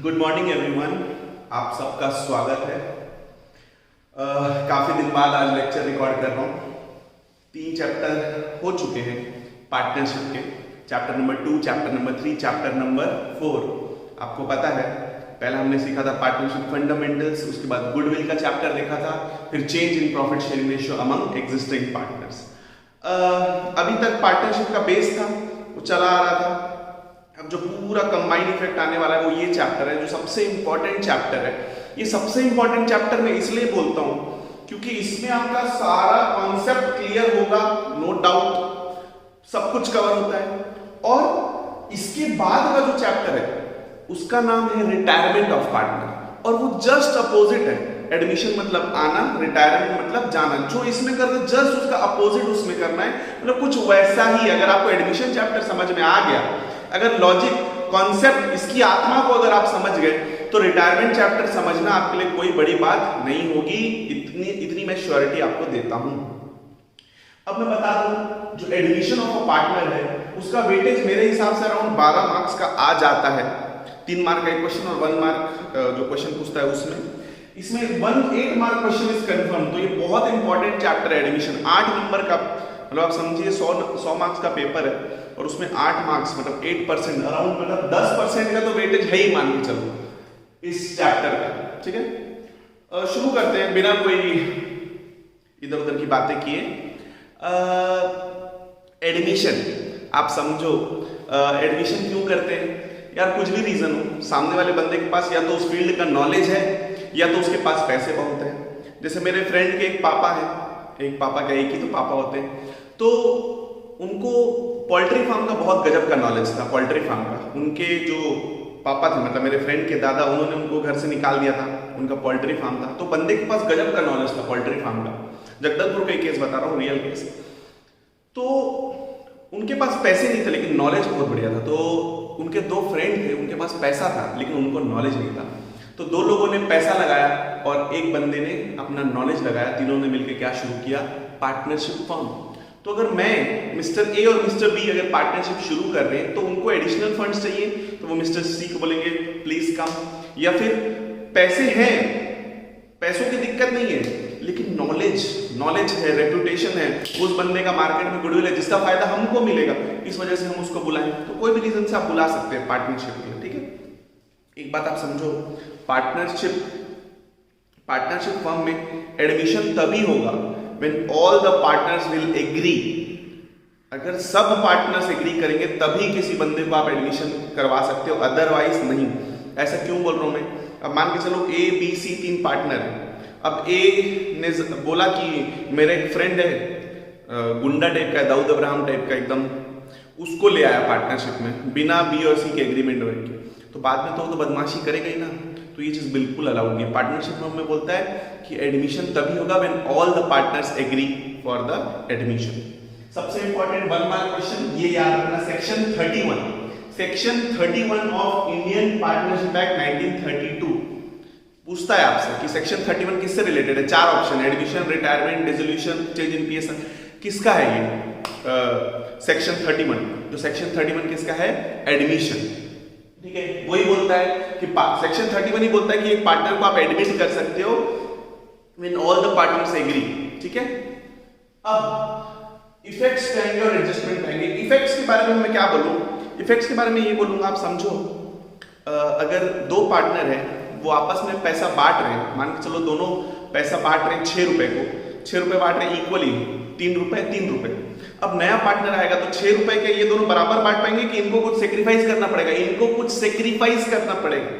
Good morning everyone, आप सबका स्वागत है। काफ़ी दिन बाद आज लेक्चर रिकॉर्ड कर रहा हूँ। 3 चैप्टर हो चुके हैं पार्टनरशिप के, chapter number 2, chapter number 3, chapter number 4। आपको पता है पहले हमने सीखा था पार्टनरशिप फंडामेंटल्स, उसके बाद गुडविल का चैप्टर देखा था, फिर change in profit sharing ratio among existing partners. अभी तक पार्टनरशिप का बेस था, वो चला आ रहा था। अब जो पूरा कंबाइंड इफेक्ट आने वाला है वो ये चैप्टर है, जो सबसे इंपॉर्टेंट चैप्टर है। ये सबसे इंपॉर्टेंट चैप्टर मैं इसलिए बोलता हूं क्योंकि इसमें आपका सारा कॉन्सेप्ट क्लियर होगा, नो डाउट सब कुछ कवर होता है। और इसके बाद का जो चैप्टर है उसका नाम है रिटायरमेंट ऑफ पार्टनर, और वो जस्ट अपोजिट है। एडमिशन मतलब आना, रिटायरमेंट मतलब जाना। जो इसमें करना जस्ट उसका अपोजिट उसमें करना है, मतलब कुछ वैसा ही। अगर आपको एडमिशन चैप्टर समझ में आ गया, अगर लॉजिक कॉन्सेप्ट इसकी आत्मा को अगर आप समझ गए, तो रिटायरमेंट चैप्टर समझना आपके लिए कोई बड़ी बात नहीं होगी। इतनी मैं श्योरिटी आपको देता हूं। अब मैं बता दूं, जो एडमिशन ऑफ अ पार्टनर है उसका वेटेज मेरे हिसाब से अराउंड 12 मार्क्स का आ जाता है। 3 मार्क का एक क्वेश्चन और 1 मार्क जो क्वेश्चन पूछता है उसमें, इसमें 8 मार्क क्वेश्चन इज कंफर्म। तो ये बहुत इंपॉर्टेंट चैप्टर है एडमिशन। 8 नंबर का, मतलब आप समझिए 100 मार्क्स का पेपर है और उसमें 8 मार्क्स मतलब 8% अराउंड, मतलब 10% का तो वेटेज है ही, मान के चलो इस चैप्टर का। ठीक है, शुरू करते हैं बिना कोई इधर उधर की बातें किए। एडमिशन आप समझो, एडमिशन क्यों करते हैं यार? कुछ भी रीजन हो, सामने वाले बंदे के पास या तो उस फील्ड का नॉलेज है या तो उसके पास पैसे बहुत है। जैसे मेरे फ्रेंड के एक पापा है, एक पापा का एक ही तो पापा होते हैं, तो उनको पोल्ट्री फार्म का बहुत गजब का नॉलेज था। पोल्ट्री फार्म का उनके जो पापा थे, मतलब मेरे फ्रेंड के दादा, उन्होंने उनको घर से निकाल दिया था, उनका पोल्ट्री फार्म था। तो बंदे के पास गजब का नॉलेज था पोल्ट्री फार्म का। जगदलपुर का केस बता रहा हूँ, रियल केस। तो उनके पास पैसे नहीं थे लेकिन नॉलेज बहुत बढ़िया था। तो उनके 2 फ्रेंड थे, उनके पास पैसा था लेकिन उनको नॉलेज नहीं था। तो 2 लोगों ने पैसा लगाया और एक बंदे ने अपना नॉलेज लगाया। तीनों ने मिलकर क्या शुरू किया? Partnership firm. तो अगर मैं मिस्टर ए और मिस्टर बी अगर पार्टनरशिप शुरू कर रहे हैं तो उनको एडिशनल फंड्स चाहिए, तो वो मिस्टर सी को बोलेंगे प्लीज कम। या फिर पैसे हैं, पैसों की दिक्कत नहीं है, लेकिन नॉलेज है, रेपुटेशन है, उस बंदे का मार्केट में गुडविल है जिसका फायदा हमको मिलेगा, इस वजह से हम उसको बुलाएं। तो कोई भी रीजन से आप बुला सकते हैं पार्टनरशिप के लिए। ठीक है, एक बात आप समझो, पार्टनरशिप फर्म में एडमिशन तभी होगा when all the partners will agree। अगर सब पार्टनर्स एग्री करेंगे तभी किसी बंदे को आप एडमिशन करवा सकते हो, अदरवाइज नहीं। ऐसा क्यों बोल रहा हूं मैं? अब मान के चलो ए बी सी 3 पार्टनर है। अब ए ने बोला कि मेरा एक फ्रेंड है, गुंडा टाइप का, दाऊद अब्राहम टाइप का एकदम, उसको ले आया पार्टनरशिप में बिना बी और सी के एग्रीमेंट के। तो बाद में तो बदमाशी करेगा ही ना। तो ये चीज बिल्कुल अलाउड नहीं है। पार्टनरशिप में बोलता है कि एडमिशन तभी होगा when all the partners agree for the admission. सबसे इंपॉर्टेंट 1 मार्क क्वेश्चन ये याद रखना, section 31 of Indian Partnership Act 1932 पूछता है आपसे कि सेक्शन 31 किससे रिलेटेड है? 4 option, admission, retirement, dissolution, change in PS. किसका है ये सेक्शन 31? जो सेक्शन 31 किसका है? एडमिशन। ठीक है, वही बोलता है कि सेक्शन 31 ही बोलता है कि एक पार्टनर को आप एडमिट कर सकते हो when all the partners agree. ठीक है, अब इफेक्ट्स कहेंगे और एडजस्टमेंट कहेंगे। इफेक्ट्स के बारे में मैं क्या बोलूं? इफेक्ट्स के बारे में ये बोलूंगा, आप समझो, अगर 2 पार्टनर है, वो आपस में पैसा बांट रहे हैं, मान के चलो दोनों पैसा बांट रहे हैं 6 रुपए को, 6 रुपए बांट रहे हैं इक्वली, 3 रुपए। अब नया पार्टनर आएगा तो 6 रुपए के ये दोनों बराबर बांट पाएंगे कि इनको कुछ सेक्रीफाइस करना पड़ेगा? इनको कुछ सेक्रीफाइस करना पड़ेगा।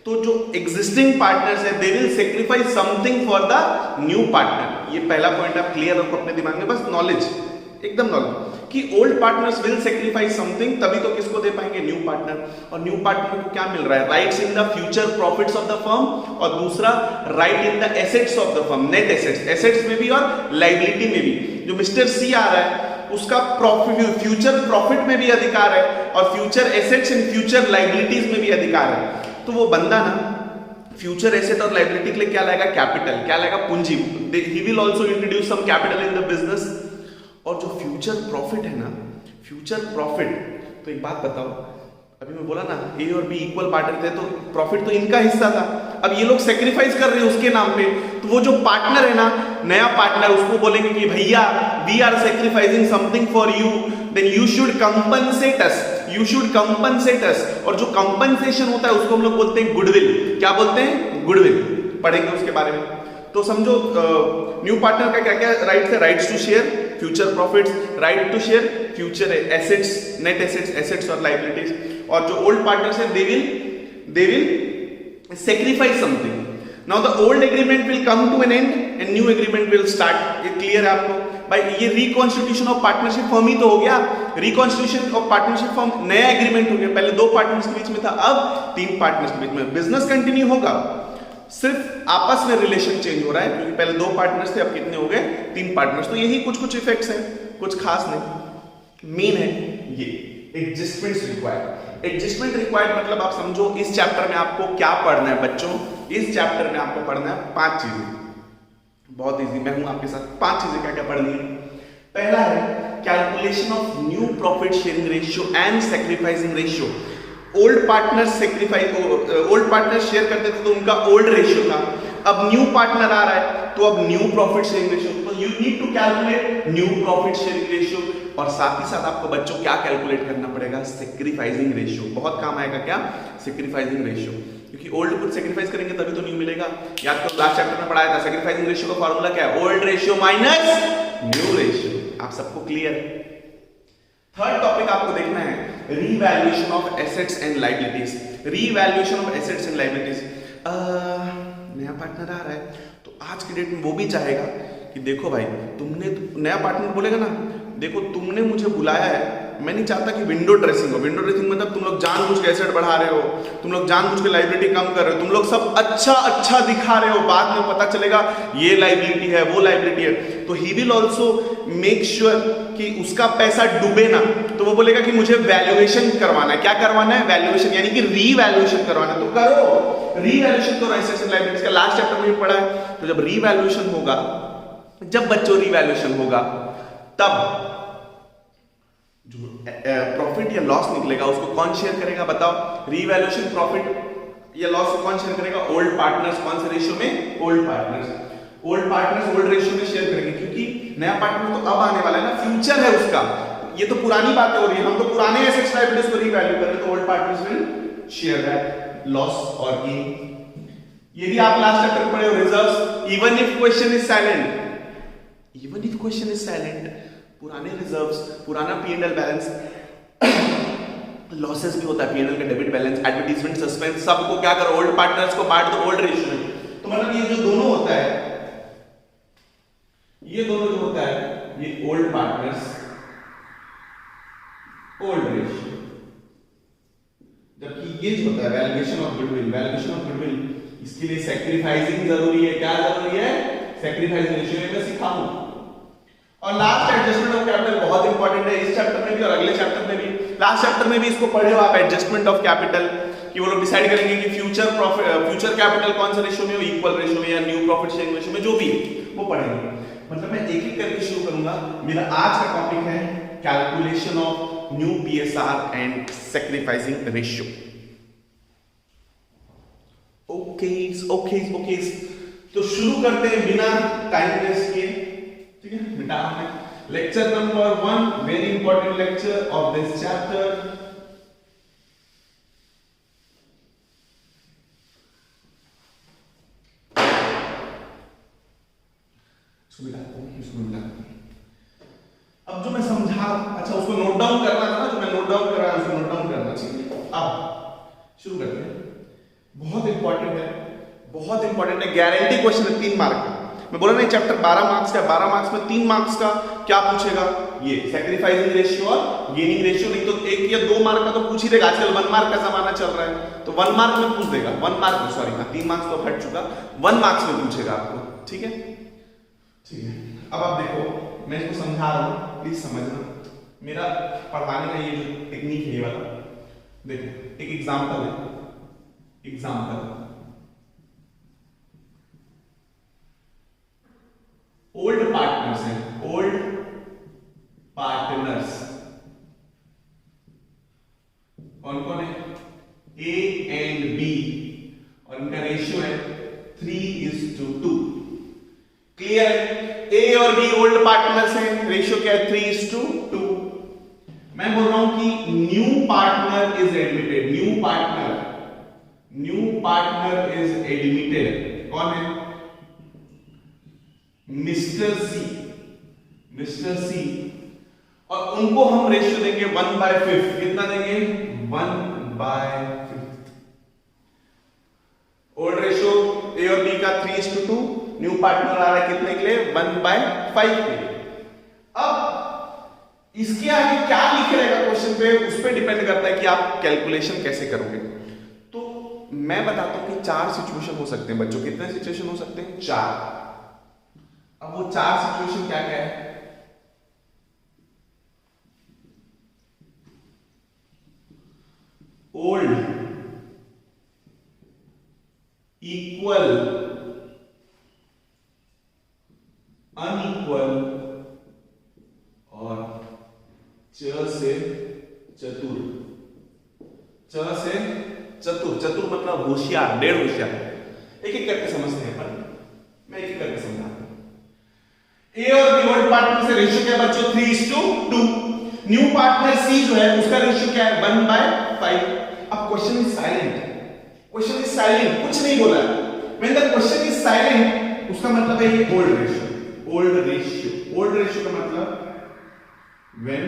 तो जो एग्जिस्टिंग पार्टनर्स है they will sacrifice something for the new partner. ये पहला पॉइंट आप क्लियर रखो अपने दिमाग में, बस नॉलेज, एकदम नॉलेज कि old partners will sacrifice something, तभी तो किसको दे पाएंगे? New partner. और न्यू पार्टनर को क्या मिल रहा है? Rights in the future profits of the firm, और दूसरा right in the assets of the firm, net assets में भी और लाइबिलिटी में भी। जो मिस्टर सी आ रहा है उसका फ्यूचर प्रॉफिट में भी अधिकार है और future assets and future liabilities में भी अधिकार है। तो वो बंदा ना फ्यूचर एसेट और लाइबिलिटी के लिए क्या लाएगा? कैपिटल, क्या लाएगा? पूंजी। He will also introduce some capital in the business. और जो फ्यूचर प्रॉफिट है ना, फ्यूचर प्रॉफिट, तो एक बात बताओ, अभी मैं बोला ना ए और बी इक्वल पार्टनर थे, तो प्रॉफिट तो इनका हिस्सा था। अब ये लोग सेक्रीफाइस कर रहे हैं उसके नाम पे, तो वो जो पार्टनर है ना, नया पार्टनर, उसको बोलेंगे कि भैया we are sacrificing something for you, then you should compensate us, you should compensate us. और जो कंपनसेशन होता है उसको हम लोग बोलते हैं गुडविल। क्या बोलते हैं? गुडविल। पढ़ेंगे उसके बारे में। तो समझो न्यू पार्टनर का क्या क्या राइट्स है? Rights to share future profits, right to share future assets, net assets, assets और लायबिलिटीज। और जो ओल्ड पार्टनर्स है they will sacrifice something. Now the old agreement will come to an end and new agreement will start. ये clear है आपको? भाई ये reconstitution of partnership firm ही तो हो गया। रिकॉन्स्टिट्यूशन ऑफ पार्टनरशिप फर्म नया एग्रीमेंट हो गया। पहले 2 पार्टनर्स के बीच में था, अब 3 पार्टनर्स के बीच में। बिजनेस कंटिन्यू होगा, सिर्फ आपस में रिलेशन चेंज हो रहा है, क्योंकि पहले 2 पार्टनर्स थे, अब कितने हो गए? 3 पार्टनर्स। तो यही कुछ इफेक्ट्स हैं, कुछ खास नहीं। मेन है ये एडजस्टमेंट्स रिक्वायर्ड। एडजस्टमेंट रिक्वायर्ड मतलब आप समझो इस चैप्टर में आपको क्या पढ़ना है बच्चों? इस चैप्टर में आपको पढ़ना है 5 चीजें। बहुत इजी, मैं हूं आपके साथ। 5 चीजें क्या क्या पढ़नी है? पहला है calculation of new profit sharing ratio and sacrificing ratio. Old partner share करते थे तो उनका ओल्ड रेशियो था, अब न्यू पार्टनर आ रहा है तो अब न्यू प्रॉफिट शेयरिंग रेशियो। तो you need to calculate new profit sharing ratio. और साथ ही साथ आपको बच्चों क्या कैलकुलेट करना पड़ेगा? Sacrificing ratio. बहुत काम आएगा क्या? सैक्रिफाइसिंग रेशियो, क्योंकि ओल्ड कुछ सैक्रिफाइस करेंगे तभी तो न्यू मिलेगा। याद करो लास्ट चैप्टर में पढ़ाया था सैक्रिफाइसिंग रेशियो का फॉर्मूला क्या है? Old ratio minus new ratio. आप सबको क्लियर? थर्ड टॉपिक आपको देखना है revaluation of assets and liabilities. Revaluation of assets and liabilities. नया पार्टनर आ रहा है तो आज की डेट में वो भी चाहेगा कि देखो भाई तुमने, नया पार्टनर बोलेगा ना, देखो तुमने मुझे बुलाया है, मैं नहीं चाहता कि विंडो ड्रेसिंग हो। विंडो ड्रेसिंग मतलब तुम लोग जानबूझ के एसेट बढ़ा रहे हो, तुम लोग जानबूझ के लायबिलिटी कम कर रहे हो, तुम लोग सब अच्छा दिखा रहे हो, बाद में पता चलेगा ये लायबिलिटी है, वो लायबिलिटी है। तो he will also make sure कि उसका पैसा डूबे ना। तो वो बोलेगा कि मुझे वैल्यूएशन करवाना है। क्या करवाना है? वैल्यूएशन, यानी कि रीवैल्यूएशन करवाना है। तो करो रीवैल्यूएशन, करो एसेट्स एंड लायबिलिटीज का। लास्ट चैप्टर में भी पढ़ा है। तो जब रीवैल्यूएशन होगा, जब बच्चों रीवैल्यूएशन होगा, तब जो प्रॉफिट या लॉस निकलेगा उसको कौन शेयर करेगा? बताओ। रीवैल्यूएशन प्रॉफिट या लॉस को कौन शेयर करेगा? Old partners. कौन से रेशियो में? Old partners. Old partners old ratio में शेयर करेंगे, क्योंकि नया पार्टनर तो अब आने वाला है ना, फ्यूचर है उसका। ये तो पुरानी बातें हो रही है, हम तो पुराने एसेट्स लायबिलिटीज को रीवैल्यू कर रहे हैं, तो old partners will share that loss और गेन। ये भी आप लास्ट चैप्टर में पढ़े हो, reserves. Even if question is silent, even if question is silent, पुराने रिजर्व्स, पुराना P&L बैलेंस, लॉसेस भी होता है P&L का, डेबिट बैलेंस, एडवर्टाइजमेंट, सस्पेंस, सबको क्या करो? ओल्ड पार्टनर्स को बांट दो ओल्ड रेशियो में। तो मतलब ये जो दोनों होता है, ये दोनों जो होता है, ये ओल्ड पार्टनर्स ओल्ड रेशियो, जबकि ये जो होता है valuation of goodwill, valuation of goodwill, इसके लिए सैक्रिफाइसिंग जरूरी है। क्या जरूरी है? सैक्रिफाइसिंग रेशियो में सिखाऊं। और लास्ट एडजस्टमेंट ऑफ कैपिटल बहुत इंपॉर्टेंट है, इस चैप्टर में भी और अगले चैप्टर में भी। लास्ट चैप्टर में भी इसको पढ़े हो आप, एडजस्टमेंट ऑफ कैपिटल, कि वो लोग डिसाइड करेंगे कि फ्यूचर कैपिटल कौन सा रेशियो में हो, इक्वल रेशियो में या न्यू प्रॉफिट शेयरिंग रेशियो में, जो भी है वो पढ़ेंगे। मतलब मैं एक एक करके शुरू करूंगा। मेरा आज का टॉपिक है calculation of new PSR and sacrificing ratio. Okay, तो शुरू करते हैं बिना टाइम वेस्ट किए। ठीक है, मिटा है lecture number 1, very important lecture of this chapter. अब जो मैं समझा, अच्छा उसको नोट डाउन करना था ना, जो मैं नोट डाउन कर रहा हूं उसको नोट डाउन करना चाहिए। अब शुरू करते हैं। बहुत इंपॉर्टेंट है, बहुत इंपॉर्टेंट है, गारंटी क्वेश्चन है 3 मार्क का। मैं बोला नहीं चैप्टर 12 मार्क्स का, 12 मार्क्स में 3 मार्क्स का क्या पूछेगा? ये सैक्रिफाइसिंग रेशियो और गेनिंग रेशियो। नहीं तो 1 या 2 मार्क का तो पूछ ही देगा। आजकल 1 मार्क का जमाना चल रहा है, तो 1 मार्क में पूछ देगा। 1 मार्क में, सॉरी, 3 मार्क्स तो हट चुका, 1 मार्क्स में पूछेगा आपको। ठीक है, ठीक है। अब आप देखो, मैं इसको समझा रहा हूं, प्लीज समझना। मेरा पढ़ाने का ये जो टेक्निक है ये वाला, देखो एक एग्जांपल है। एग्जांपल, ओल्ड पार्टनर्स हैं, ओल्ड पार्टनर्स कौन कौन है? ए एंड बी, और इनका रेशियो है 3:2। क्लियर है? ए और बी ओल्ड पार्टनर्स हैं, रेशियो क्या है? 3:2। मैं बोल रहा हूं कि new partner is admitted, new partner is admitted. कौन है? मिस्टर सी, और उनको हम रेशियो देंगे 1/5। कितना देंगे? 1/5। ओल्ड रेशियो ए और बी का 3:2, न्यू पार्टनर आ रहा है कितने के लिए? 1/5 के लिए। अब इसके आगे क्या लिखे रहेगा क्वेश्चन पे, उस पर डिपेंड करता है कि आप कैलकुलेशन कैसे करोगे। तो मैं बताता हूं कि 4 सिचुएशन हो सकते हैं बच्चों। कितने सिचुएशन हो सकते हैं? 4। अब वो 4 सिचुएशन क्या क्या है? ओल्ड, इक्वल, अनइक्वल और च से चतुर। चतुर मतलब होशियार, डेढ़ होशियार। एक एक करके समझते हैं अपन, मैं एक एक करके समझाता हूं। ए और बी ओल्ड पार्टनर से रेशियो क्या है बच्चों? 3:2। न्यू पार्टनर सी जो है उसका रेशियो क्या है? 1/5। अब क्वेश्चन इज साइलेंट, कुछ नहीं बोला है। When the question is silent, उसका मतलब है ये ओल्ड रेशियो का मतलब when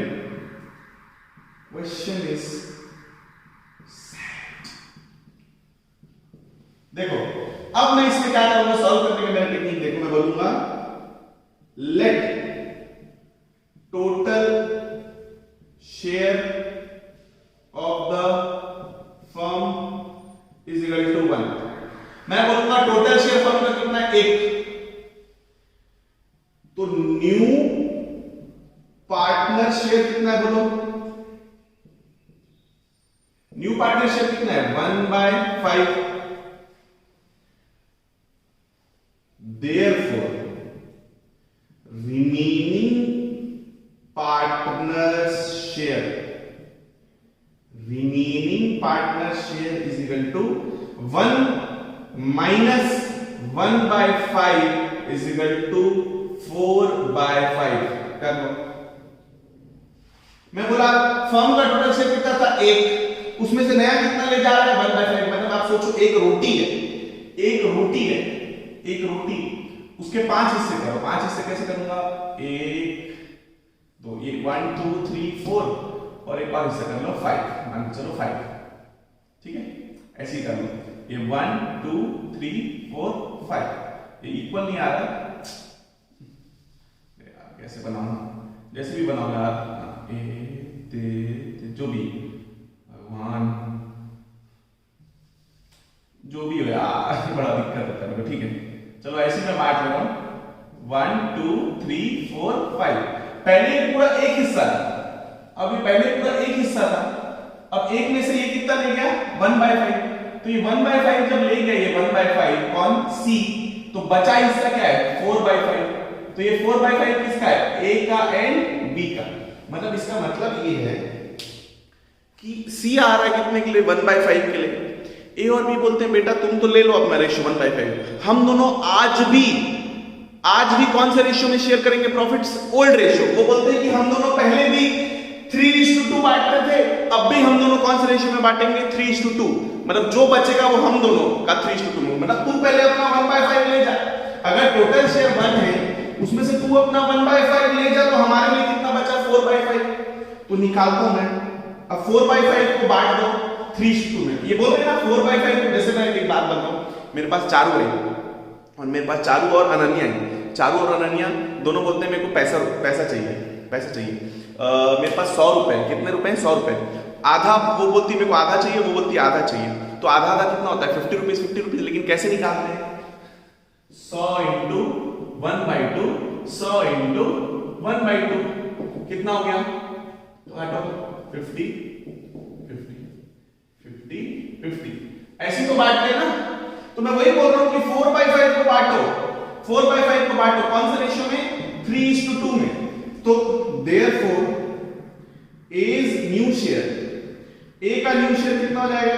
question is silent। देखो अब मैं इसमें क्या करूंगा सॉल्व करने का मेरा टेक्निक देखो, मैं बोलूंगा let total share of the firm is equal to 1। मैं बोलूंगा टोटल शेयर फर्म का कितना है? 1। तो न्यू पार्टनर शेयर कितना है? बोलो न्यू पार्टनर शेयर कितना है? 1/5। Therefore, remaining partners share is equal to 1 minus 1/5 is equal to 4/5। कर लो। मैं बोला फर्म का टोटल शेयर कितना था? 1। उसमें से नया कितना ले जा रहा है? 1/5। मतलब आप सोचो एक रोटी उसके 5 हिस्से करो। 5 हिस्से कैसे करूंगा? 1 2 ये 1 2 3 4 और एक और हिस्सा कर लो 5। मान चलो 5, ठीक है? ऐसे ही कर लो। ये 1 2 3 4 5। ये इक्वल नहीं आ रहा, कैसे बनाऊं? जैसे भी बनाओ यार, जो भी भगवान जो भी हो यार, बड़ा दिक्कत होता है। ठीक है चलो ऐसे मैं बांट ले रहा हूं 1 2 3 4 5। पहले पूरा एक हिस्सा था, अभी पहले पूरा एक हिस्सा था। अब एक में से ये कितना ले गया? 1/5। तो ये 1/5 जब ले गया, ये 1/5 कौन? सी। तो बचा हिस्सा क्या है? 4/5। तो ये 4/5 किसका है? ए का एंड बी का। मतलब इसका मतलब ये है कि सी आ रहा है कितने के लिए? 1/5 के लिए। ए और बी बोलते हैं बेटा तुम तो ले लो अपना रेशियो 1/5। हम दोनों आज भी कौन से रेशियो में शेयर करेंगे प्रॉफिट्स? Old ratio. वो बोलते हैं कि हम दोनों पहले भी 3:2 बांटते थे, अब भी हम दोनों कौन से रेशियो में बांटेंगे? 3:2। मतलब जो बचेगा वो हम दोनों का 3:2 में। मतलब तू पहले अपना 1/5 ले जा। अगर टोटल शेयर 1 है उसमें से तू अपना 1/5 ले जा, तो हमारे लिए कितना बचा? 4/5। तो निकालता हूं मैं। अब 4/5 को बांट दो 3:2 में। ये बोल रहे हैं ना 4/5 को। जैसे मैं एक बात बताऊं, मेरे पास चारू है और मेरे पास चारू और अनन्या है। चारू और अनन्या दोनों बोलते हैं मेरे को पैसा चाहिए। मेरे पास 100 रुपए। कितने रुपए? 100 रुपए। आधा वो बोलती मेरे को आधा चाहिए, वो बोलती आधा चाहिए। तो आधा कितना होता है? 50 रुपीज। लेकिन कैसे निकालते हैं? 100 × 1/2 100 × 1/2 कितना हो गया? तो हटो 50 ऐसी तो बांटते हैं ना। तो मैं वही बोल रहा हूं कि 4/5 को बांटो। 4/5 को बांटो कौन से रेशियो में? 3:2 में। तो therefore A's न्यू शेयर ए का न्यू शेयर कितना हो जाएगा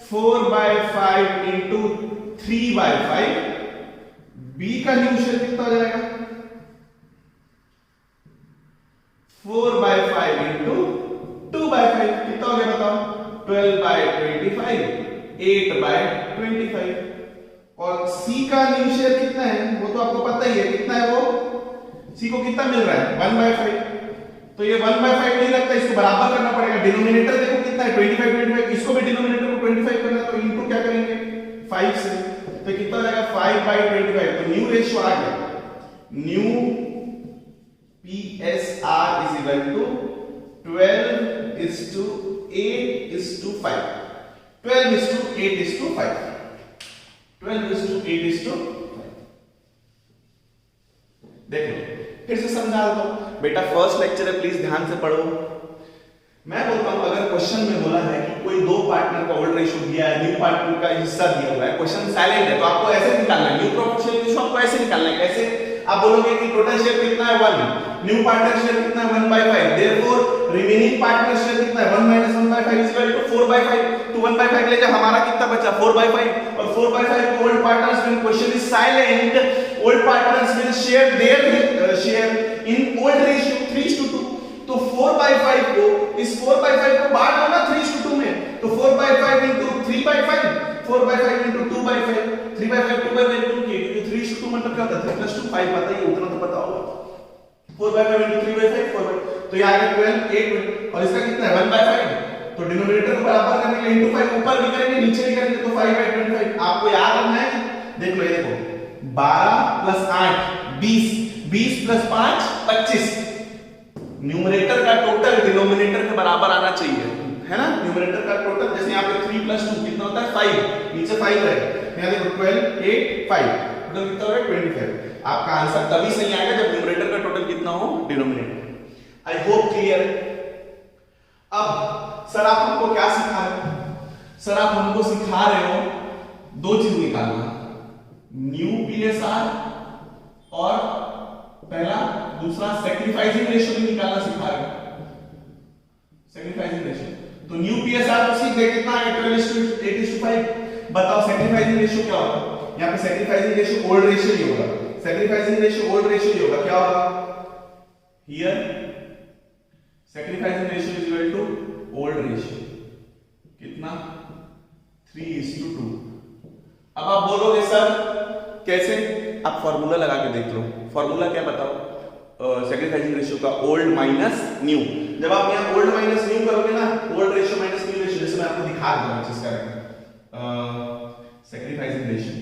4/5 इंटू 3/5। बी का न्यू शेयर कितना हो जाएगा 4/5 इंटू 2/5। कितना हो गया बताओ 12/25, 8/25। और सी का न्यू शेयर कितना है वो तो आपको पता ही है, कितना है वो, सी को कितना मिल रहा है 1/5। तो ये 1/5 नहीं लगता, इसको बराबर करना पड़ेगा। डिनोमिनेटर देखो कितना है 25, इसको भी डिनोमिनेटर को 25 करना है, तो इनटू क्या करेंगे 5 से, तो कितना हो जाएगा 5/25। तो न्यू रेशियो आ गया, new PSR is equal to 12:8:5। 12:8:5। 12:8:5। देख लो फिर से समझा देता हूं बेटा, फर्स्ट लेक्चर है, प्लीज ध्यान से पढ़ो। मैं बोलता हूं अगर क्वेश्चन में बोला है कि कोई दो पार्टनर का ओल्ड रेशियो दिया है, न्यू पार्टनर का हिस्सा दिया हुआ है, क्वेश्चन साइलेंट है, तो आपको ऐसे निकालना है, न्यू प्रोपोर्शनल रेशियो आपको ऐसे निकालना है। ऐसे आप बोलोगे कि टोटल शेयर कितना है 1, न्यू पार्टनर शेयर कितना है 1/5, देयरफॉर रिमेनिंग पार्टनर शेयर कितना है 1 - 1/5 इज इक्वल टू 4/5। तो 1/5 लेके हमारा कितना बचा 4/5, और 4/5 को ओल्ड पार्टनर्स में, question is silent, old partners will share their share in old ratio 3:2। तो 4/5 को, इस 4/5 को बांट दो ना 3:2 में, तो 4/5 into 3/5, 4/5 into 2/5, 3/5 2/5 क्योंकि 3:2 मतलब क्या होता है 3 + 2 5, पता ही उतना तो पता होगा। 4/5 into 3/5 4/5, तो ये आ गया 12 8, और इसका कितना है 1/5। तो डिनोमिनेटर को बराबर करने के लिए into 5 ऊपर भी करेंगे नीचे भी करेंगे, तो 5/25। आपको याद रखना है, देख लो ये देखो 12 + 8 20, 20 + 5 25। न्यूमरेटर का टोटल डिनोमिनेटर के बराबर आना चाहिए, है ना। न्यूमरेटर का टोटल जैसे यहाँ पे 3 + 2 कितना होता है 5, नीचे 5 रहेगा, यहाँ देखो 12 8 5, टोटल कितना होगा 25। आपका आंसर तभी सही आएगा जब न्यूमरेटर का टोटल कितना हो डिनोमिनेटर। I hope clear. अब सर आप हमको क्या सिखा रहे हो, सर आप हमको सिखा रहे हो दो चीज निकालना, न्यू PSR और पहला दूसरा सैक्रिफाइसिंग रेशियो भी निकालना सिखा रहे हो। सैक्रिफाइसिंग रेशियो तो न्यू PSR तो सीख गए कितना है 12:8:5। बताओ सैक्रिफाइसिंग रेशियो क्या होगा, यहाँ पे सैक्रिफाइसिंग रेशियो ओल्ड रेशियो ही होगा, सैक्रिफाइसिंग रेशियो ओल्ड रेशियो ही होगा। क्या होगा here sacrificing ratio is equal to old ratio, कितना 3:2। अब आप बोलोगे सर कैसे, आप फॉर्मूला लगा के देख लो। फॉर्मूला क्या बताओ, सैक्रिफाइसिंग रेशियो का ओल्ड माइनस न्यू। जब आप यहाँ ओल्ड माइनस न्यू करोगे ना, old ratio minus new ratio, जैसे मैं आपको दिखा दूंगा चीज करेंगे सैक्रिफाइसिंग रेशियो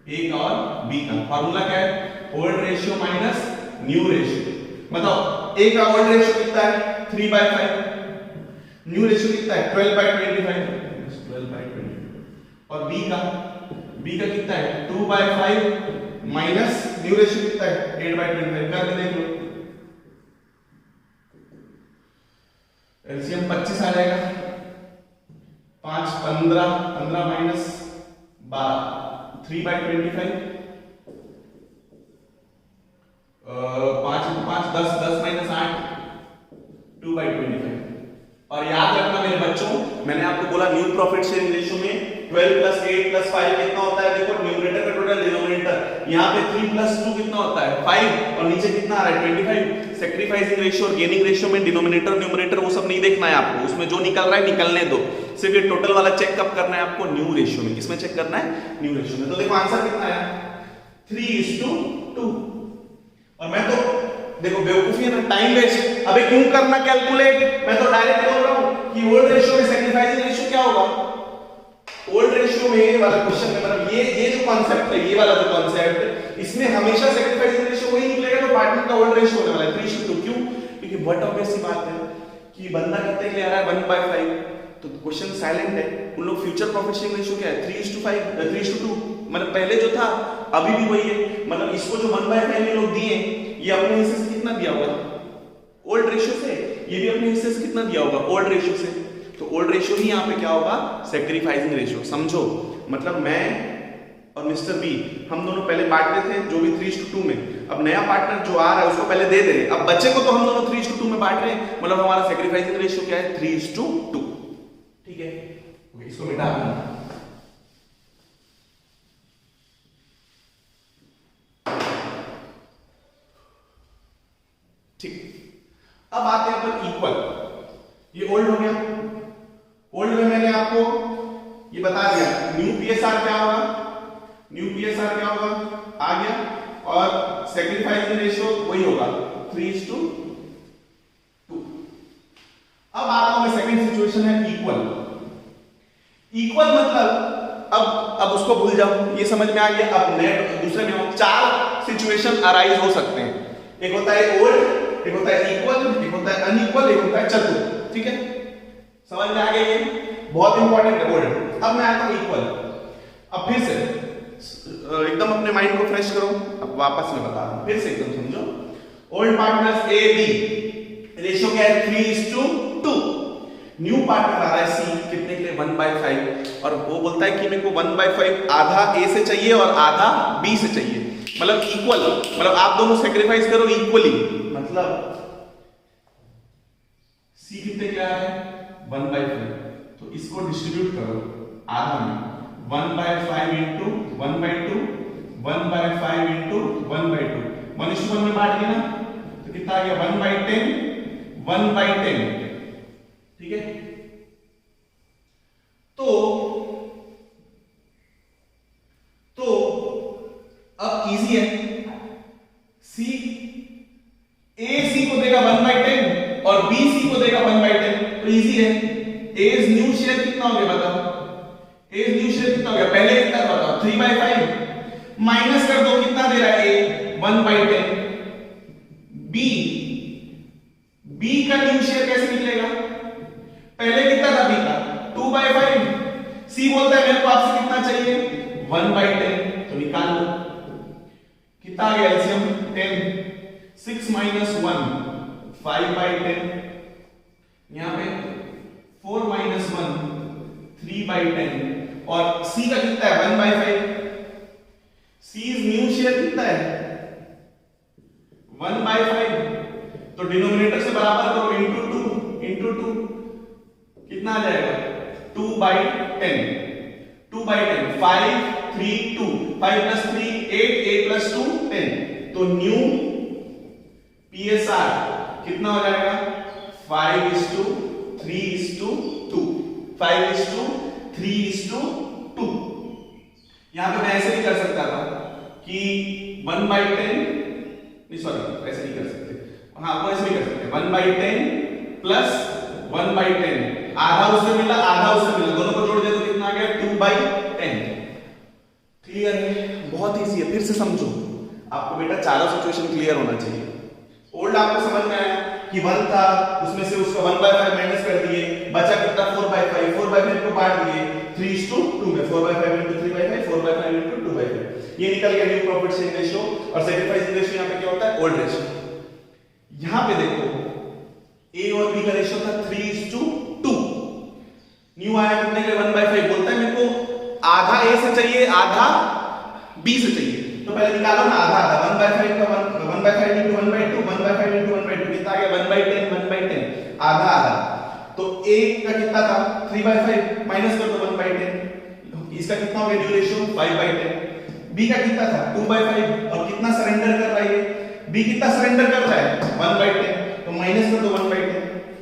ए का और बी का फॉर्मूला क्या है, old ratio minus new ratio. बताओ ए का ओल्ड रेशियो कितना है 3/5, न्यू रेशियो कितना है 12/25, 12/20, और बी का कितना है 2/5 माइनस न्यू रेशियो कितना है 8/25। करके देख लो, एलसीएम 25 आ जाएगा, 5 15, 15 माइनस 12 3/25, 5 × 5 10, 10 माइनस 8 2/25। और याद रखना मेरे बच्चों, मैंने आपको बोला न्यू प्रॉफिट शेयरिंग रेशियो में 12 + 8 + 5 कितना होता है, देखो न्यूमरेटर का टोटल डिनोमिनेटर, यहाँ पे 3 + 2 कितना होता है 5, और नीचे कितना आ रहा है 25। सैक्रिफाइसिंग रेशियो और गेनिंग रेशियो में डिनोमिनेटर न्यूमरेटर वो सब नहीं देखना है आपको, उसमें जो निकल रहा है निकलने दो, सिर्फ ये टोटल वाला चेक कब करना है आपको न्यू रेशियो में। किसमें चेक करना है न्यू रेशियो में। तो देखो आंसर कितना है 3:2। और मैं तो देखो बेवकूफी है ना, टाइम वेस्ट, अबे क्यों करना कैलकुलेट, मैं तो डायरेक्ट बोल रहा हूं कि ओल्ड रेशियो में सैक्रिफाइसिंग रेशियो क्या होगा। ओल्ड रेशियो में वाला क्वेश्चन में मतलब ये जो कॉन्सेप्ट है, ये वाला जो कॉन्सेप्ट, इसमें हमेशा सैक्रिफाइसिंग रेशियो वही निकलेगा जो पार्टनर का ओल्ड रेशियो होने वाला है 3:2। क्यों, क्योंकि व्हाट ऑब्वियस सी बात है कि बंदा कितने के लिए आ रहा है 1/5, तो क्वेश्चन साइलेंट है। उन लोग फ्यूचर प्रॉफिट शेयरिंग रेशियो क्या है 3:2, मतलब पहले जो था अभी भी वही है। मतलब इसको जो 1/5 में लोग दिए, ये अपने हिस्से से कितना दिया होगा ओल्ड रेशियो से, ये भी अपने हिस्से से कितना दिया होगा ओल्ड रेशियो से। तो ओल्ड रेशियो ही यहाँ पे क्या होगा सैक्रिफाइसिंग रेशियो। समझो, मतलब मैं और मिस्टर बी हम दोनों पहले बांटते थे जो भी 3:2 में, अब नया पार्टनर जो आ रहा है उसको पहले दे रहे, अब बच्चे को तो हम दोनों 3:2 में बांट रहे हैं, मतलब हमारा सेक्रीफाइसिंग रेशियो क्या है 3:2। ठीक है, इसको मिटा देना। ठीक, अब आते हैं अपन इक्वल। ये ओल्ड हो गया, ओल्ड में मैंने आपको ये बता दिया न्यू पीएसआर क्या होगा, न्यू पीएसआर क्या होगा आ गया, और सेक्रीफाइसिंग रेशियो वही होगा 3:2। अब आता हूं मैं सेकंड सिचुएशन है इक्वल। इक्वल मतलब अब उसको भूल जाओ, ये समझ में आ गया। अब नेट दूसरे में 4 सिचुएशन अराइज हो सकते हैं, एक होता है ओल्ड, एक होता है इक्वल, एक होता है अनइक्वल, एक होता है चतुर। ठीक है, समझ में आ गया, ये बहुत इंपॉर्टेंट है ओल्ड। अब मैं आता हूं इक्वल। अब फिर से एकदम अपने माइंड को फ्रेश करो, अब वापस मैं बता रहा हूं, फिर से एकदम समझो। Old partners A B, ratio क्या है 3:2। न्यू पार्टनर आ रहा है सी, कितने के लिए 1/5, और वो बोलता है कि मेरे को 1/5 आधा ए से चाहिए और आधा बी से चाहिए, मतलब इक्वल, मतलब आप दोनों सेक्रीफाइस करो इक्वली, मतलब सी कितने क्या है 1/5, तो इसको डिस्ट्रीब्यूट करो आधा में, 1/5 इंटू 1/2, 1/5 इंटू 1/2, 1:1 में बांट दिया ना, तो कितना आ गया 1/10, 1/10। ठीक है, तो अब इजी है, सी ए सी को देगा 1/10 और बी सी को देगा 1/10, तो इजी है। एज न्यू शेयर कितना हो गया बताओ, एज न्यू शेयर कितना हो गया, पहले कितना था बताओ 3/5, माइनस कर दो कितना दे रहा है ए 1/10, बी का न्यू शेयर कैसे निकलेगा, पहले कितना था बी का 2/5, सी बोलता है मेरे को आपसे कितना चाहिए 1/10, तो निकाल लो कितना आ गया एलसीएम 10, 6 - 1 5/10, यहां पे 4 - 1 3/10, और सी का कितना है 1/5, सी इज न्यू शेयर कितना है 1/5, तो डिनोमिनेटर से बराबर करो इंटू 2 कितना आ जाएगा 2/10, 2/10 5 3 2, 5 + 3 8, 8 + 2 10, तो न्यू पीएसआर कितना हो जाएगा 5:3:2, 5:3:2। यहां पे मैं ऐसे भी कर सकता था कि 1/10, नहीं सॉरी ऐसे नहीं कर सकते, हाँ वो ऐसे भी कर सकते 1/10 प्लस 1/10, आधा उससे मिला आधा उससे मिला, दोनों को जोड़ दे तो कितना आ गया 2/10। क्लियर है, बहुत इजी है, फिर से समझो, आपको बेटा चारों सिचुएशन क्लियर होना चाहिए। ओल्ड आपको समझ में आया कि 1 था, उसमें से उसका 1/5 माइनस कर दिए, बचा कितना 4/5, 4/5 को बांट दिए 3:2 में, 4/5 इंटू 3/5, 4/5 इंटू 2/5, ये निकल गया न्यू प्रॉफिट शेयरिंग रेशियो। और सेक्रीफाइसिंग रेशियो यहां पे क्या होता है ओल्ड रेशियो। यहां पे देखो ए और बी का रेशियो था 3:2, न्यू आया कितने के 1/5, बोलता है मेरे को आधा ए से चाहिए आधा बी से चाहिए, तो पहले निकालो ना आधा आधा, 1/5 का 1/5 इंटू 1/2, 1/5 इंटू 1/2 कितना आ गया 1/10, 1/10 आधा आधा, तो ए का कितना था 3/5 माइनस कर दो 1/10, इसका कितना हो गया न्यू रेशियो 5/10, बी का कितना था 2/5, और कितना सरेंडर कर रहा है बी, कितना सरेंडर कर रहा है 1/10, तो माइनस कर दो 1/10,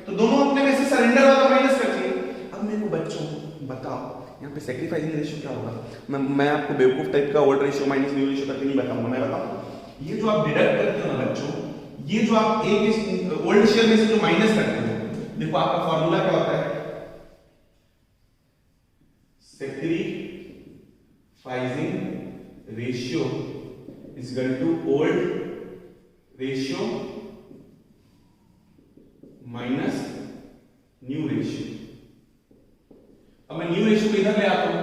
तो दोनों अपने में से सरेंडर वाला माइनस कर दिए। अब मेरे को बच्चों बताओ यहाँ पे सेक्रीफाइसिंग रेशियो क्या होगा, मैं आपको बेवकूफ टाइप का old ratio minus new ratio करके नहीं बताऊंगा, मैं बताऊं ये जो आप डिडक्ट करते हो ना बच्चों, ये जो आप ए के ओल्ड शेयर में से जो माइनस करते हो, देखो आपका फॉर्मूला क्या होता है, sacrificing ratio is equal to old ratio minus new ratio. अब मैं न्यू रेशियो को इधर ले आता हूं,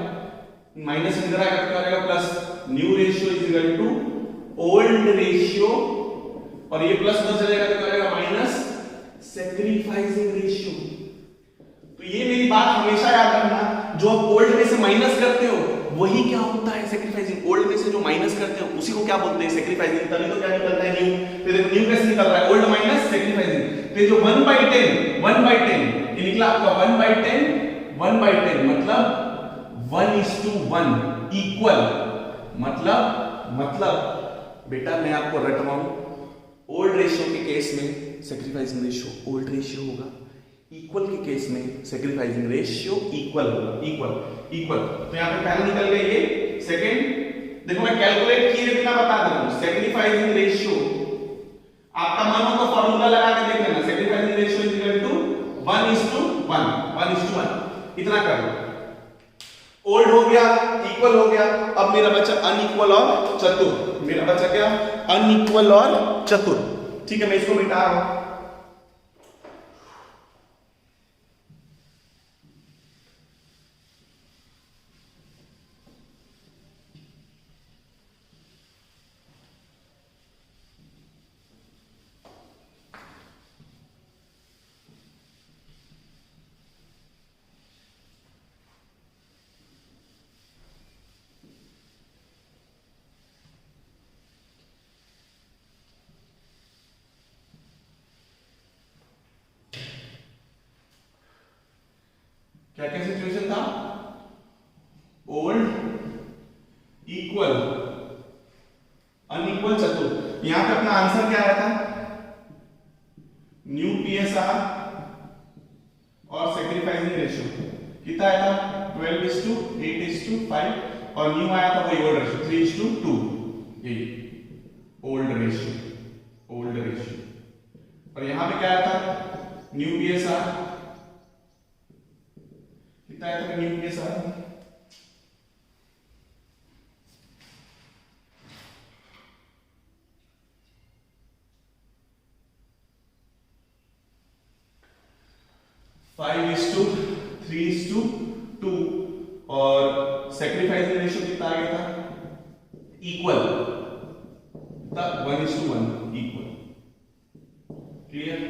माइनस इधर आएगा तो क्या आएगा plus, new ratio is equal to old ratio, और ये प्लस उधर चलेगा तो क्या आएगा माइनस सेक्रीफाइसिंग रेशियो। तो ये मेरी बात हमेशा याद रखना, जो आप ओल्ड में से माइनस करते हो वही क्या होता है सेक्रीफाइसिंग। ओल्ड में से जो माइनस करते हैं उसी को क्या बोलते हैं सेक्रीफाइसिंग। तभी तो क्या निकलता है न्यू। तो देखो न्यू कैसे निकल रहा है, ओल्ड माइनस सेक्रीफाइसिंग। तो जो 1/10 ये निकला आपका 1/10 मतलब 1:1 इक्वल। मतलब बेटा मैं आपको रटवाऊं, ओल्ड रेशियो के केस में सेक्रीफाइसिंग रेशियो ओल्ड रेशियो होगा, इक्वल के केस में सेक्रीफाइसिंग रेशियो इक्वल होगा। इक्वल तो यहां पे पहला निकल गया ये, सेकंड देखो मैं कैलकुलेट किए बिना बता दे रहा हूं। सेक्रीफाइसिंग रेशियो आपका मन हो तो फॉर्मूला लगा के देख लेना, sacrificing ratio is equal to 1:1 इतना कर लो। ओल्ड हो गया, इक्वल हो गया, अब मेरा बचा अनइक्वल और चतुर। मेरा बचा क्या, अनइक्वल और चतुर। ठीक है मैं इसको मिटा रहा हूं। क्या क्या सिचुएशन था, ओल्ड, इक्वल, अनइक्वल, चतुर। यहां पे अपना आंसर क्या आया था, न्यू पीएसआर और सेक्रीफाइसिंग रेशियो कितना आया था 12:8:5 और न्यू आया था वही ओल्ड रेशियो 3:2। यही ओल्ड रेशियो। और यहां पे क्या आया था, न्यू पीएसआर कितना आया था, न्यू पीएसआर 5:3:2 और सेक्रीफाइसिंग रेशियो कितना आ गया था, इक्वल 1:1 इक्वल। क्लियर।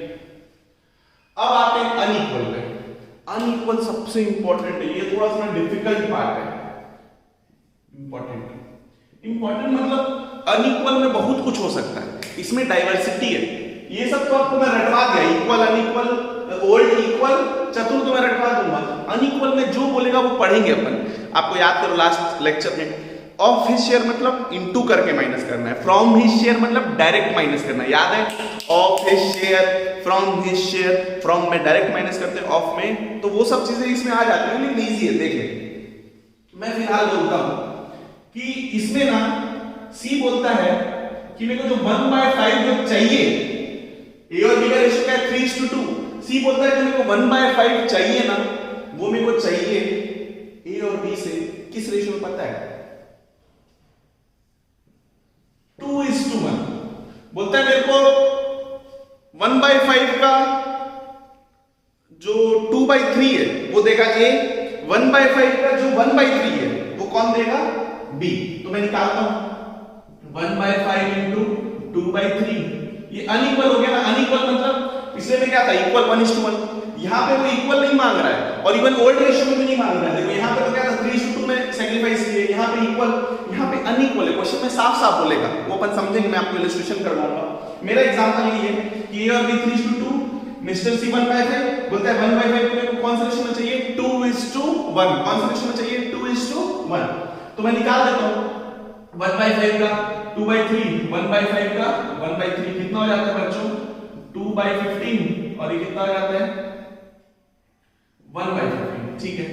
अब आते हैं अनइक्वल पे। अनइक्वल सबसे इंपॉर्टेंट है, ये थोड़ा सा डिफिकल्ट पार्ट है। इंपॉर्टेंट मतलब अनइक्वल में बहुत कुछ हो सकता है, इसमें डाइवर्सिटी है। ये सब तो आपको मैं रटवा दिया, इक्वल, अनइक्वल, ओल्ड, इक्वल, चतुर तो मैं रटवा दूंगा। अनइक्वल में जो बोलेगा वो पढ़ेंगे अपन। आपको याद करो लास्ट लेक्चर में, ऑफ हिज शेयर मतलब इनटू करके माइनस करना है, फ्रॉम हिज शेयर मतलब डायरेक्ट माइनस करना है। याद है, of his share, from his share, from में डायरेक्ट माइनस करते हैं, ऑफ में, तो वो सब चीजें इसमें आ जाती है, लेकिन इजी है, देख ले। मैं फिलहाल बोलता हूं कि इसमें ना सी बोलता है कि मेरे को जो 1/5 जो चाहिए, ए और बी का रेशियो क्या है 3:2। सी बोलता है कि मेरे को 1/5 चाहिए ना, वो मेरे को चाहिए ए और बी से किस रेशियो में पता है, 2:1। बोलता है मेरे को 1/5 का जो 2/3 है वो देगा ए, 1/5 का जो 1/3 है वो कौन देगा, बी। तो मैं निकालता हूं 1/5 इंटू 2/3, ये अनइक्वल हो गया ना। अनइक्वल मतलब इसलिए में क्या था, इक्वल 1:1। यहां पे वो इक्वल नहीं मांग रहा है और इवन ओल्ड रेशियो में भी नहीं मांग रहा है। देखो यहां पे तो क्या था 3:2 में सैक्रिफाइस किए, यहां पे इक्वल, यहां पे अनइक्वल है। क्वेश्चन में साफ साफ बोलेगा, वो अपन समझेंगे, मैं आपको इलस्ट्रेशन करवाऊंगा। मेरा एग्जांपल ये है कि ए और बी 3:2, मिस्टर सी 1/5 बोलता है 1/5 को मेरे को कौन सा रेशियो में चाहिए, 2:1। कौन सा रेशियो में चाहिए, 2:1। तो मैं निकाल देता हूं 1/5 का 2/3, 1/5 का 1/3 कितना हो जाता है बच्चों, 2/15, और ये कितना हो जाता है 1/15। ठीक है,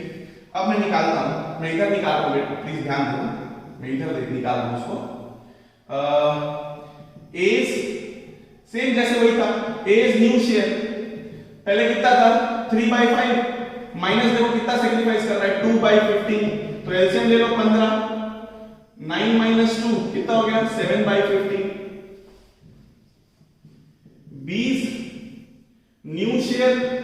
अब मैं निकालता हूं, मैं इधर निकाल रहा हूं, प्लीज ध्यान देना, मैं इधर देख निकाल रहा हूं उसको। एज सेम जैसे वही था, एज न्यू शेयर पहले कितना था 3/5, माइनस देखो कितना सेक्रीफाइस कर रहा है 2/15, तो एलसीएम ले लो 15, 9 - 2 कितना हो गया 7/15। 20 न्यू शेयर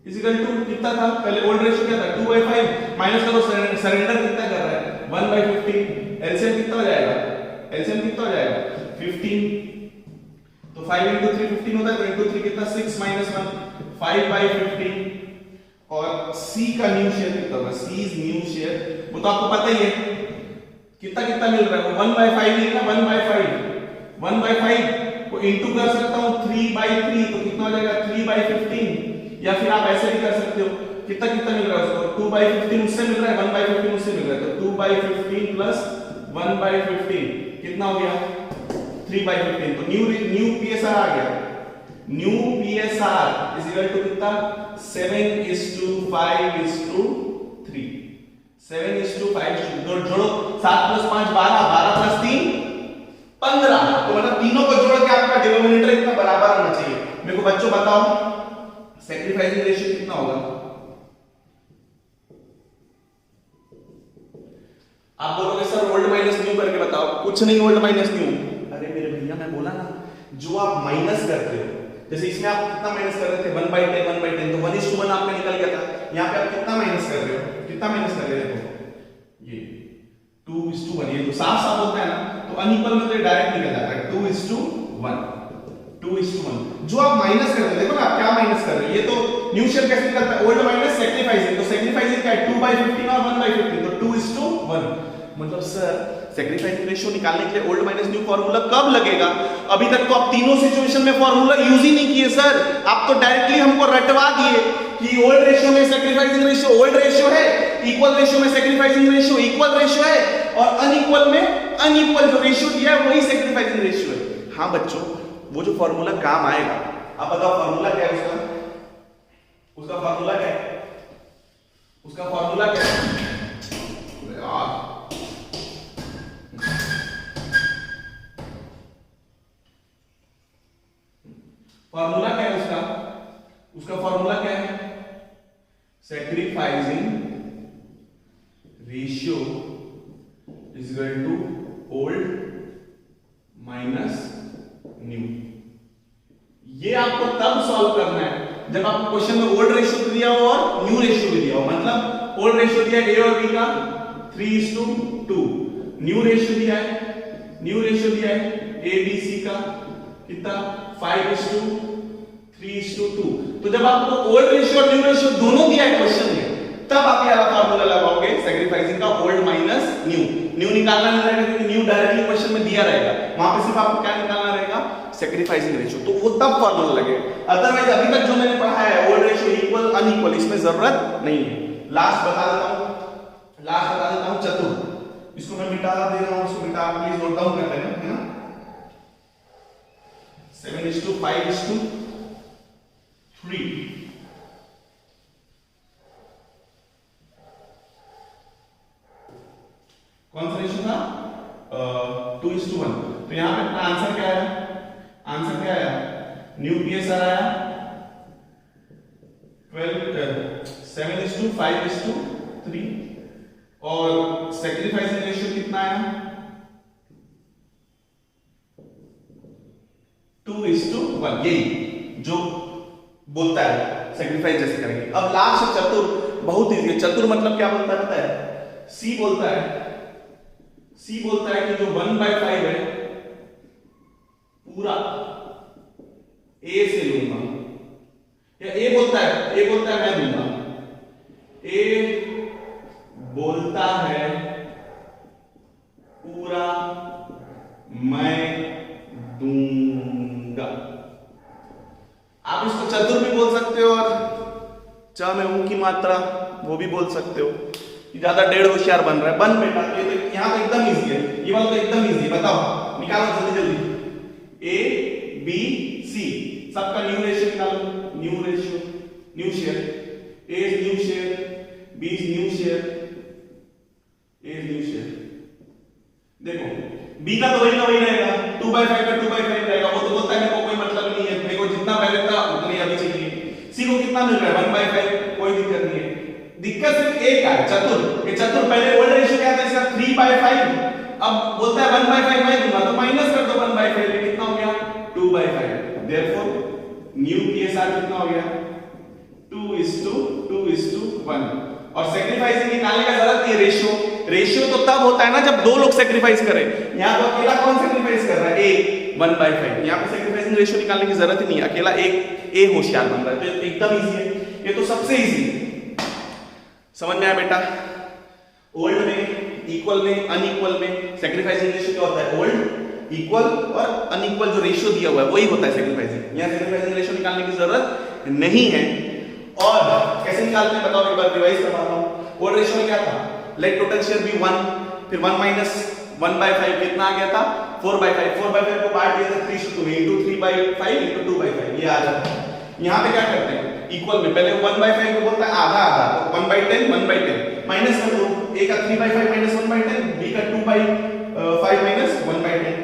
इक्वल टू कितना था, पहले ओल्ड रेशियो क्या था 2/5, माइनस करो, सरेंडर कितना कर रहा है 1/15, एलसीएम कितना हो जाएगा, एलसीएम कितना हो जाएगा 15, तो 5 × 3 15 होता है, तो into 3 कितना 6 - 1 5/15, और सी का न्यू शेयर कितना होगा, सी इज न्यू शेयर, वो तो आपको पता ही है कितना कितना मिल रहा है, वो 1/5 ही है ना, 1/5 को इंटू कर सकता हूँ 3/3, तो कितना हो जाएगा 3/15, या फिर आप ऐसे भी कर सकते हो, कितना कितना मिल रहा है उसको, 2/15 उससे मिल रहा है, 1/15 उससे मिल रहा है, तो 2/15 प्लस 1/15 कितना हो गया 3/15, तो न्यू पीएसआर आ गया, new PSR is equal to कितना 7:5:3, 7:5 जोड़ो 7 + 5 12, 12 + 3 15, तो मतलब तीनों को जोड़ के आपका डिनोमिनेटर इतना बराबर होना चाहिए। मेरे को बच्चों बताओ सैक्रिफाइसिंग रेशियो कितना होगा, आप बोलोगे सर ओल्ड माइनस न्यू करके बताओ, कुछ नहीं ओल्ड माइनस न्यू, अरे मेरे भैया मैं बोला ना जो आप माइनस करते हो, जैसे इसमें आप कितना माइनस कर रहे थे 1/10 1/10, तो 1:1 आपका निकल गया था, यहाँ पे आप कितना माइनस कर रहे हो, कितना माइनस कर रहे हो, ये 2:1, ये तो साफ साफ होता है ना, तो अनइक्वल में तो डायरेक्ट निकल जाता है 2:1, 2:1, जो आप माइनस कर रहे हो, देखो ना आप क्या माइनस कर रहे हो, ये तो न्यू शेयर कैसे निकलता है, ओल्ड माइनस सैक्रिफाइसिंग, तो सैक्रिफाइसिंग क्या है 2/15 और 1/15, तो 2:1, मतलब सर सैक्रिफाइसिंग रेशियो निकालने के लिए ओल्ड माइनस न्यू फार्मूला कब लगेगा, अभी तक तो आप तीनों सिचुएशन में फार्मूला यूज ही नहीं किए सर, आप तो डायरेक्टली हमको रटवा दिए कि ओल्ड रेशियो में सैक्रिफाइसिंग रेशियो ओल्ड रेशियो है, इक्वल रेशियो में सैक्रिफाइसिंग रेशियो इक्वल रेशियो है, और अनइक्वल में अनइक्वल जो रेशियो दिया है वही सैक्रिफाइसिंग रेशियो है। हाँ बच्चों वो जो फार्मूला काम आएगा, आप बताओ फार्मूला क्या है उसका फार्मूला क्या है, उसका फार्मूला क्या है यार, फार्मूला क्या है उसका फार्मूला क्या है, sacrificing ratio is equal to old minus new. ये आपको तब सॉल्व करना है जब आपको क्वेश्चन में ओल्ड रेशियो दिया हो और न्यू रेशियो भी दिया हो, मतलब ओल्ड रेशियो दिया है ए और बी का 3:2, न्यू रेशियो दिया है ए बी सी का कितना 5:3:2, तो जब आपको ओल्ड रेशियो और न्यू रेशियो दोनों दिया है क्वेश्चन में, तब आप ये वाला फार्मूला लगाओगे सैक्रिफाइसिंग का ओल्ड माइनस न्यू निकालना नहीं रहेगा क्योंकि न्यू डायरेक्टली क्वेश्चन में दिया रहेगा, वहां पे सिर्फ आपको क्या निकालना रहेगा सैक्रिफाइसिंग रेशियो, तो वो तब फार्मूला लगेगा, अदरवाइज अभी तक जो मैंने पढ़ा है ओल्ड रेशियो इक्वल अनइक्वल इसमें जरूरत नहीं है। लास्ट बता देता हूं चतुर, इसको मैं मिटा दे रहा हूं, इसको मिटा प्लीज नोट डाउन कर लेना, है ना 7:5:3, कौन सा रेशियो था 2:1, तो यहां पे आंसर क्या आया, न्यू पीएसआर आया 7:5:3, और सैक्रिफाइसिंग रेशियो कितना आया 2:1, यही जो बोलता है सैक्रिफाइस जैसे करेंगे। अब लास्ट चतुर बहुत इजी है, चतुर मतलब क्या बोलता है पता है, सी बोलता है कि जो 1/5 है पूरा ए से लूंगा, या ए बोलता है मैं दूंगा, ए बोलता है पूरा मैं दूंगा। आप इसको चतुर भी बोल सकते हो और च में ऊ की मात्रा वो भी बोल सकते हो, ज्यादा डेढ़ होशियार बन रहा है, बन बेटा, तो ये तो यहाँ तो एकदम इजी है, ये वाला तो एकदम इजी है, बताओ निकालो जल्दी ए बी सी सबका न्यू रेशियो निकालो, new share, A is new share, B is new share, A is new share, देखो बी का तो वही रहेगा 2/5 का 2/5 रहेगा, वो तो बोलता है मेरे को कोई मतलब नहीं है, मेरे को जितना पहले था उतना ही अभी चाहिए, सी को कितना मिल रहा है 1/5, कोई दिक्कत नहीं है, दिक्कत सिर्फ एक है चतुर, ये चतुर पहले ओल्ड रेशियो क्या था इसका 3/5, अब बोलता है 1/5 मैं दूंगा, तो माइनस कर दो 1/5, कितना हो गया 2/5, देयरफॉर न्यू पीएसआर कितना हो गया 2:1, और सैक्रिफाइसिंग निकालने का जरूरत नहीं है, रेशियो तो तब होता है ना जब दो लोग सैक्रिफाइस करें, यहां तो अकेला कौन सैक्रिफाइस कर रहा है, ए 1/5, यहां पे सैक्रिफाइसिंग रेशियो निकालने की जरूरत ही नहीं है, अकेला एक ए होशियार बन रहा है, तो एकदम इजी है, ये तो सबसे इजी समझ में आया बेटा? ओल्ड में, इक्वल में, अनइक्वल में सैक्रिफाइसिंग रेशियो क्या होता है? ओल्ड, इक्वल और अनइक्वल जो रेशियो दिया हुआ है वही होता है सैक्रिफाइसिंग। यहाँ सैक्रिफाइसिंग रेशियो निकालने की जरूरत नहीं है। और कैसे निकालते हैं बताओ, एक बार रिवाइज करवाता हूँ। ओल्ड रेशियो में क्या था? लेट टोटल शेयर बी 1, फिर 1 माइनस 1/5 कितना आ गया था? 4/5। 4/5 को बांट दिया था 3:2 into 3/5 into 2/5 ये आ जाता है। यहाँ पे क्या करते हैं? इक्वल में पहले 1/5 को बोलता है आधा आधा, तो 1/10 1/10 माइनस कर दो। ए का 3/5 माइनस 1/10, बी का 2/5 माइनस 1/10।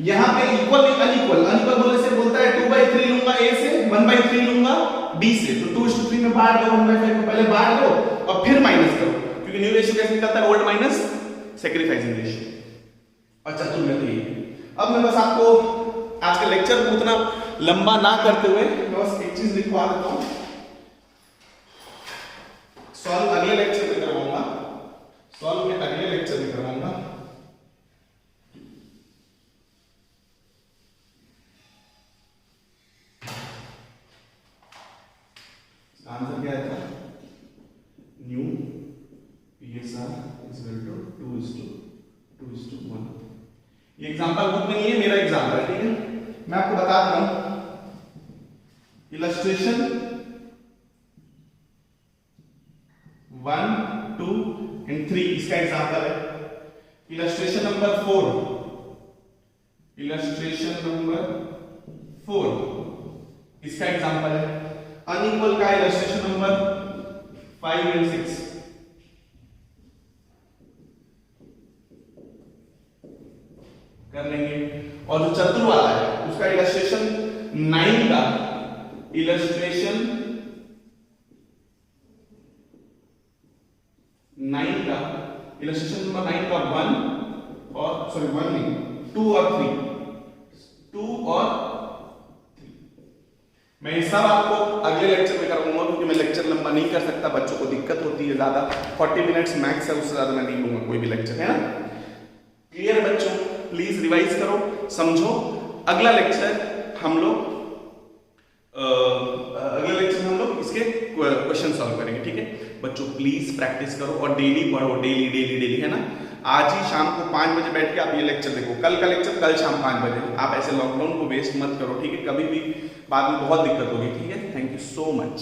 यहाँ पे इक्वल में अनइक्वल, अनइक्वल बोलने से बोलता है 2/3 लूंगा ए से, 1/3 लूंगा बी से, तो 2:3 में बांट दो। 1/5 को पहले बांट दो और फिर माइनस करो, क्योंकि न्यू रेशियो कैसे निकलता है? Old minus sacrificing ratio. अच्छा तुम अब मैं बस आपको आज के लेक्चर को उतना लंबा ना करते हुए मैं बस एक चीज लिखवा देता हूं। सॉल्व अगले लेक्चर में करवाऊंगा, सॉल्व में अगले लेक्चर में करवाऊंगा। आंसर क्या था? New PSR is equal to 2:1। ये एग्जांपल बुक में नहीं है, मेरा एग्जांपल है, ठीक है? मैं आपको बता रहा हूं इलस्ट्रेशन 1, 2 एंड 3 इसका एग्जांपल है। इलस्ट्रेशन नंबर 4, इलस्ट्रेशन नंबर 4 इसका एग्जांपल है। अनइक्वल का इलस्ट्रेशन नंबर 5 एंड 6। कर लेंगे। और जो चतुर वाला है उसका इलस्ट्रेशन 9 का, इलस्ट्रेशन 9 का, इलस्ट्रेशन नंबर 9 का 1 और सॉरी 1 नहीं 2 और 3, 2 और 3। मैं ये सब आपको अगले लेक्चर में कराऊंगा, क्योंकि मैं लेक्चर लंबा नहीं कर सकता, बच्चों को दिक्कत होती है ज्यादा। 40 मिनट्स मैक्स है, उससे ज्यादा मैं नहीं लूंगा कोई भी लेक्चर, है ना? क्लियर बच्चों? प्लीज रिवाइज करो, समझो। अगला लेक्चर हम लोग इसके क्वेश्चन सॉल्व करेंगे, ठीक है बच्चों? प्लीज प्रैक्टिस करो और डेली पढ़ो, डेली डेली डेली, है ना? आज ही शाम को 5 बजे बैठ के आप ये लेक्चर देखो, कल का लेक्चर कल शाम 5 बजे। आप ऐसे लॉकडाउन को वेस्ट मत करो, ठीक है? कभी भी बाद में बहुत दिक्कत होगी, ठीक है? Thank you so much.